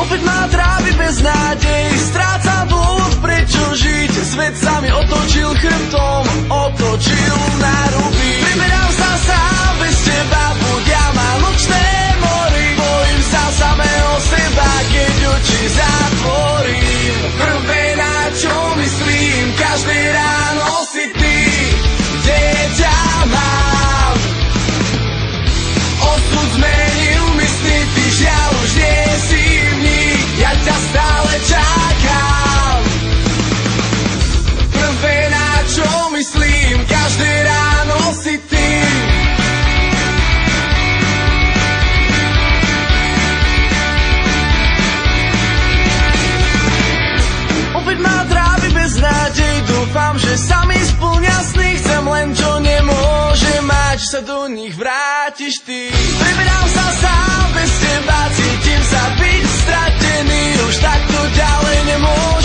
Opäť ma trápi beznádej, strácam dôvod prečo žiť. Svet sa mi otočil chrbtom, otočil na ruby. Priberám sa sám bez teba, budia ma nočné mory. Bojím sa samého seba, keď oči zatvorím. Prvé na čo myslím, každé ráno si ty, kde ťa mám. Osud zmenil mi sny, ty žiaľ už nie si v nich, ja ťa stále čakám. Prvé na čo myslím, každé ráno si ty. Opäť ma trápi beznádej, dúfam, že sa mi splňa sny. Chcem len čo nemôže mať, sa do nich vrátiš ty. Priberám sa sám bez teba, cítim sa byť stratený, už takto ďalej nemôžem.